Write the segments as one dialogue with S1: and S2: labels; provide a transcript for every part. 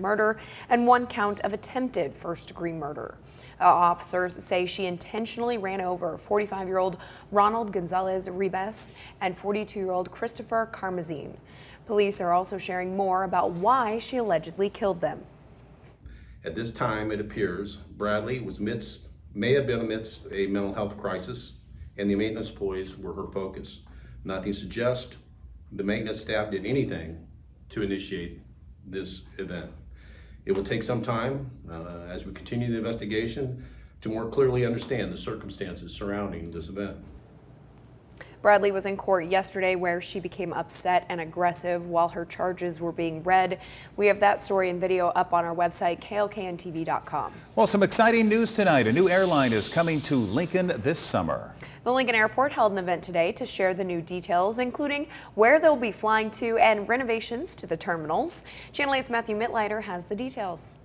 S1: murder and 1 count of attempted first-degree murder. Officers say she intentionally ran over 45-year-old Ronald Gonzalez Ribes and 42-year-old Christopher Carmazine. Police are also sharing more about why she allegedly killed them.
S2: At this time, it appears Bradley may have been amidst a mental health crisis, and the maintenance employees were her focus. Nothing suggests the maintenance staff did anything to initiate this event. It will take some time as we continue the investigation to more clearly understand the circumstances surrounding this event.
S1: Bradley was in court yesterday where she became upset and aggressive while her charges were being read. We have that story and video up on our website, klkntv.com.
S3: Well, some exciting news tonight. A new airline is coming to Lincoln this summer.
S1: The Lincoln Airport held an event today to share the new details, including where they'll be flying to and renovations to the terminals. Channel 8's Matthew Mittleiter has the details.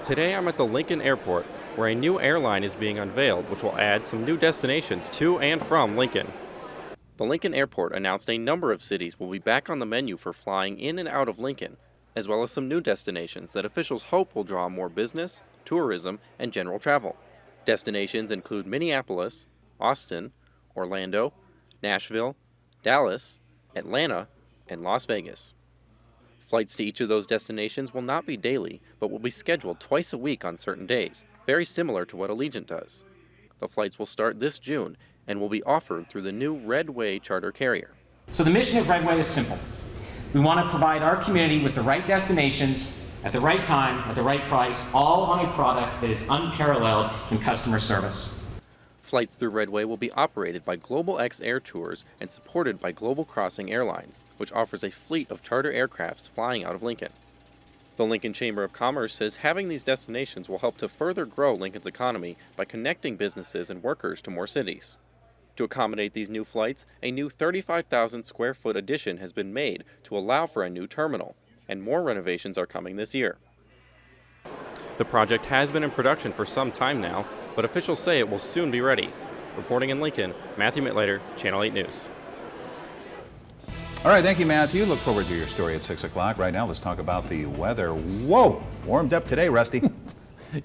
S4: Today I'm at the Lincoln Airport, where a new airline is being unveiled, which will add some new destinations to and from Lincoln. The Lincoln Airport announced a number of cities will be back on the menu for flying in and out of Lincoln, as well as some new destinations that officials hope will draw more business, tourism, and general travel. Destinations include Minneapolis, Austin, Orlando, Nashville, Dallas, Atlanta, and Las Vegas. Flights to each of those destinations will not be daily, but will be scheduled twice a week on certain days, very similar to what Allegiant does. The flights will start this June and will be offered through the new Redway charter carrier.
S5: So the mission of Redway is simple. We want to provide our community with the right destinations at the right time, at the right price, all on a product that is unparalleled in customer service.
S4: Flights through Redway will be operated by Global X Air Tours and supported by Global Crossing Airlines, which offers a fleet of charter aircrafts flying out of Lincoln. The Lincoln Chamber of Commerce says having these destinations will help to further grow Lincoln's economy by connecting businesses and workers to more cities. To accommodate these new flights, a new 35,000 square foot addition has been made to allow for a new terminal, and more renovations are coming this year. The project has been in production for some time now, but officials say it will soon be ready. Reporting in Lincoln, Matthew Mittleiter, Channel 8 News.
S3: All right, thank you, Matthew. Look forward to your story at 6 o'clock. Right now, let's talk about the weather. Whoa, warmed up today, Rusty.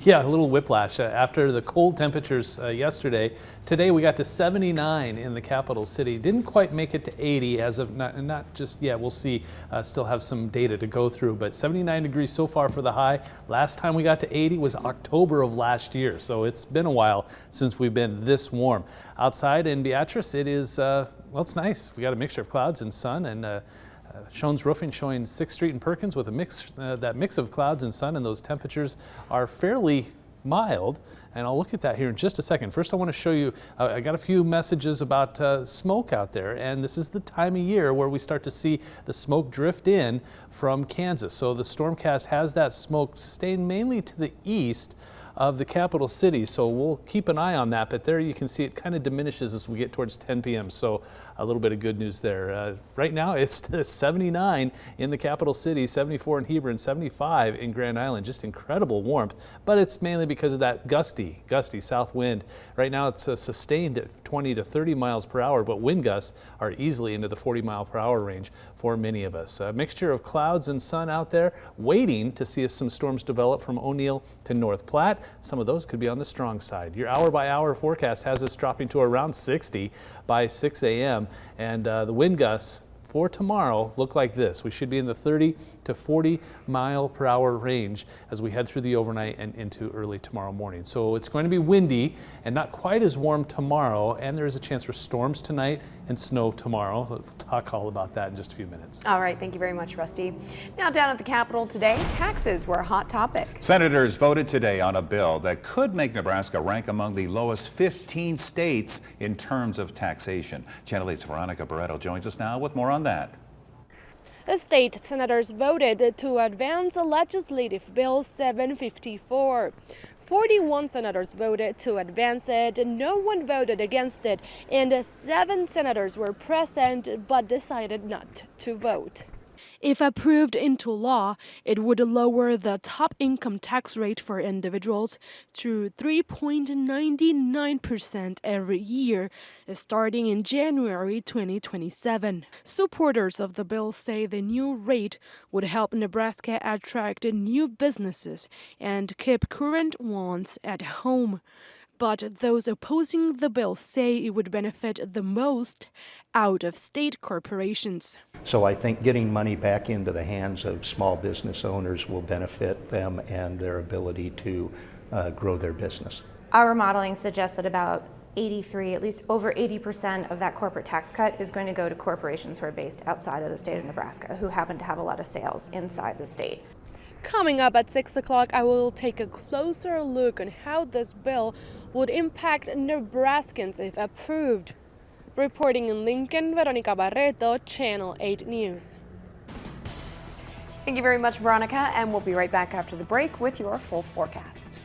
S6: Yeah, a little whiplash. After the cold temperatures yesterday, today we got to 79 in the capital city. Didn't quite make it to 80 as of not just yet. We'll see. Still have some data to go through, but 79 degrees so far for the high. Last time we got to 80 was October of last year, so it's been a while since we've been this warm. Outside in Beatrice, it is, well, it's nice. We got a mixture of clouds and sun, and Schoen's Roofing showing 6th Street and Perkins with a mix, that mix of clouds and sun, and those temperatures are fairly mild. And I'll look at that here in just a second. First, I want to show you, I got a few messages about smoke out there, and this is the time of year where we start to see the smoke drift in from Kansas. So the Stormcast has that smoke staying mainly to the east of the capital city, so we'll keep an eye on that, but there you can see it kind of diminishes as we get towards 10 p.m., so a little bit of good news there. Right now it's 79 in the capital city, 74 in Hebron, 75 in Grand Island. Just incredible warmth, but it's mainly because of that gusty south wind. Right now it's sustained at 20 to 30 miles per hour, but wind gusts are easily into the 40 mile per hour range for many of us. A mixture of clouds and sun out there, waiting to see if some storms develop from O'Neill to North Platte. Some of those could be on the strong side. Your hour-by-hour forecast has us dropping to around 60 by 6 a.m. And the wind gusts for tomorrow look like this. We should be in the 30 to 40 mile per hour range as we head through the overnight and into early tomorrow morning. So it's going to be windy and not quite as warm tomorrow, and there is a chance for storms tonight and snow tomorrow. We'll talk all about that in just a few minutes.
S1: All right, thank you very much, Rusty. Now down at the Capitol today, taxes were a hot topic.
S3: Senators voted today on a bill that could make Nebraska rank among the lowest 15 states in terms of taxation. Channel 8's Veronica Barreto joins us now with more on that.
S7: The state senators voted to advance legislative bill 754. 41 senators voted to advance it, no one voted against it, and 7 senators were present but decided not to vote. If approved into law, it would lower the top income tax rate for individuals to 3.99% every year, starting in January 2027. Supporters of the bill say the new rate would help Nebraska attract new businesses and keep current ones at home. But those opposing the bill say it would benefit the most out-of-state corporations.
S8: So I think getting money back into the hands of small business owners will benefit them and their ability to grow their business.
S9: Our modeling suggests that about 83, at least over 80% of that corporate tax cut is going to go to corporations who are based outside of the state of Nebraska, who happen to have a lot of sales inside the state.
S7: Coming up at 6 o'clock, I will take a closer look on how this bill would impact Nebraskans if approved. Reporting in Lincoln, Veronica Barreto, Channel 8 News.
S1: Thank you very much, Veronica, and we'll be right back after the break with your full forecast.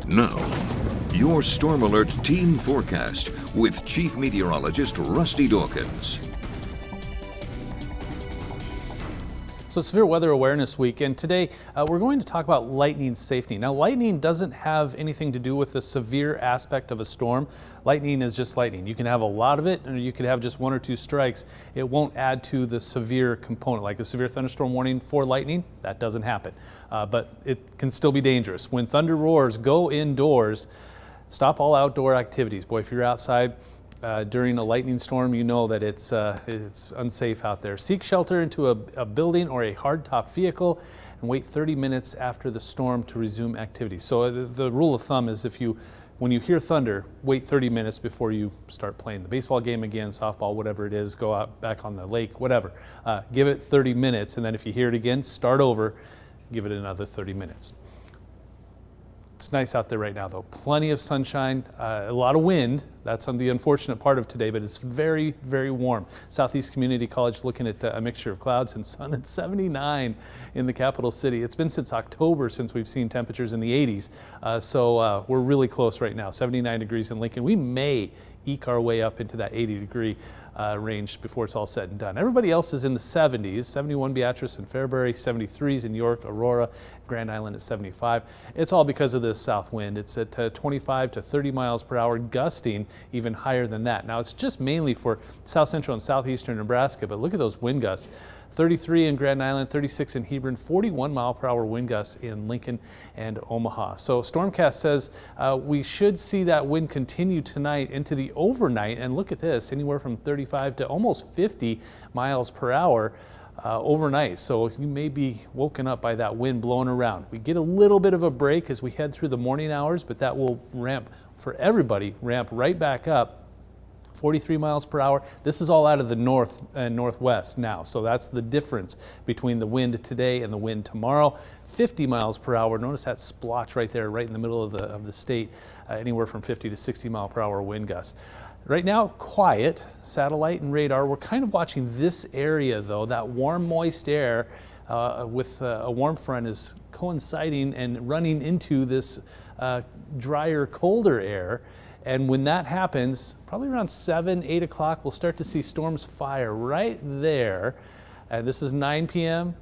S10: Now, your Storm Alert team forecast with Chief Meteorologist Rusty Dawkins.
S6: So it's Severe Weather Awareness Week, and today we're going to talk about lightning safety. Now, lightning doesn't have anything to do with the severe aspect of a storm. Lightning is just lightning. You can have a lot of it, or you could have just one or two strikes. It won't add to the severe component, like a severe thunderstorm warning for lightning. That doesn't happen, but it can still be dangerous. When thunder roars, go indoors. Stop all outdoor activities. Boy, if you're outside during a lightning storm, you know that it's unsafe out there. Seek shelter into a building or a hardtop vehicle. and wait 30 minutes after the storm to resume activity. So the rule of thumb is when you hear thunder, wait 30 minutes before you start playing the baseball game again, softball, whatever it is, go out back on the lake, whatever. Give it 30 minutes, and then if you hear it again, start over, give it another 30 minutes. It's nice out there right now, though. Plenty of sunshine, a lot of wind. That's on the unfortunate part of today, but it's very, very warm. Southeast Community College looking at a mixture of clouds and sun at 79 in the capital city. It's been since October since we've seen temperatures in the 80s, so we're really close right now. 79 degrees in Lincoln. We may eke our way up into that 80-degree range before it's all said and done. Everybody else is in the 70s, 71 Beatrice and Fairbury, 73s in York, Aurora, Grand Island at 75. It's all because of this south wind. It's at 25 to 30 miles per hour, gusting even higher than that. Now, it's just mainly for south central and southeastern Nebraska, but look at those wind gusts. 33 in Grand Island, 36 in Hebron, 41 mile per hour wind gusts in Lincoln and Omaha. So Stormcast says we should see that wind continue tonight into the overnight, and look at this, anywhere from 35 to almost 50 miles per hour overnight. So you may be woken up by that wind blowing around. We get a little bit of a break as we head through the morning hours, but that will ramp for everybody, ramp right back up. 43 miles per hour. This is all out of the north and northwest now, so that's the difference between the wind today and the wind tomorrow. 50 miles per hour. Notice that splotch right there, right in the middle of the state, anywhere from 50 to 60 mile per hour wind gusts. Right now, quiet, satellite and radar. We're kind of watching this area though. That warm, moist air with a warm front is coinciding and running into this drier, colder air. And when that happens, probably around 7, 8 o'clock, we'll start to see storms fire right there. This is 9 p.m.,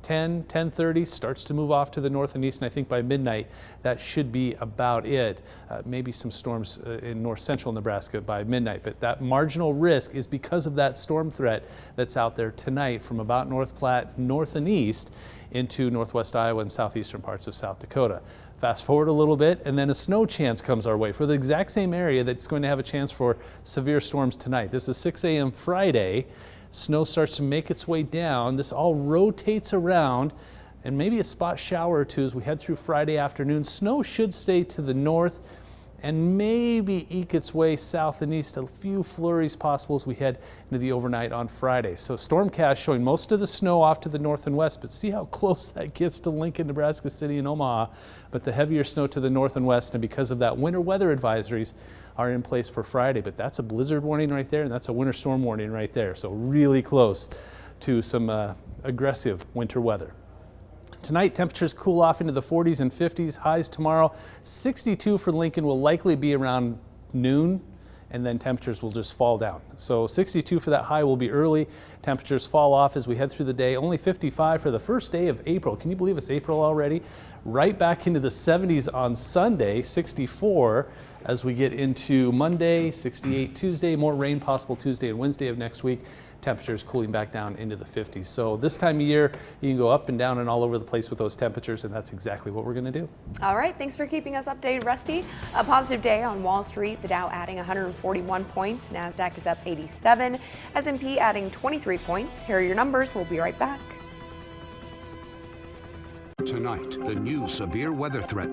S6: 10, 10:30, starts to move off to the north and east, and I think by midnight, that should be about it. Maybe some storms in north central Nebraska by midnight, but that marginal risk is because of that storm threat that's out there tonight from about North Platte, north and east, into northwest Iowa and southeastern parts of South Dakota. Fast forward a little bit, and then a snow chance comes our way for the exact same area that's going to have a chance for severe storms tonight. This is 6 a.m. Friday. Snow starts to make its way down. This all rotates around, and maybe a spot shower or two as we head through Friday afternoon. Snow should stay to the north and maybe eke its way south and east, a few flurries possible as we head into the overnight on Friday. So Stormcast showing most of the snow off to the north and west, but see how close that gets to Lincoln, Nebraska City, and Omaha. But the heavier snow to the north and west, and because of that, winter weather advisories are in place for Friday. But that's a blizzard warning right there, and that's a winter storm warning right there. So really close to some aggressive winter weather. Tonight, temperatures cool off into the 40s and 50s. Highs tomorrow, 62 for Lincoln, will likely be around noon, and then temperatures will just fall down. So 62 for that high will be early. Temperatures fall off as we head through the day. Only 55 for the first day of April. Can you believe it's April already? Right back into the 70s on Sunday, 64 as we get into Monday, 68 Tuesday, more rain possible Tuesday and Wednesday of next week. Temperatures cooling back down into the 50s. So this time of year, you can go up and down and all over the place with those temperatures, and that's exactly what we're going to do.
S1: All right, thanks for keeping us updated, Rusty. A positive day on Wall Street, the Dow adding 141 points, NASDAQ is up 87, S&P adding 23 points. Here are your numbers. We'll be right back.
S11: Tonight, the new severe weather threat.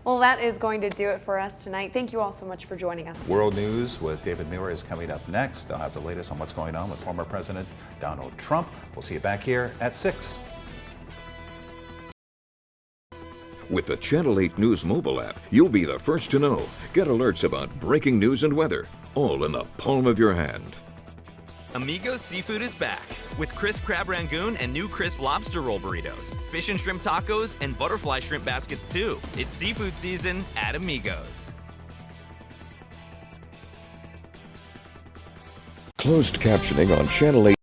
S1: Well, that is going to do it for us tonight. Thank you all so much for joining us.
S3: World News with David Muir is coming up next. They'll have the latest on what's going on with former President Donald Trump. We'll see you back here at 6.
S10: With the Channel 8 News mobile app, you'll be the first to know. Get alerts about breaking news and weather, all in the palm of your hand.
S12: Amigos Seafood is back with crisp crab rangoon and new crisp lobster roll burritos, fish and shrimp tacos, and butterfly shrimp baskets too. It's seafood season at Amigos.
S10: Closed captioning on Channel 8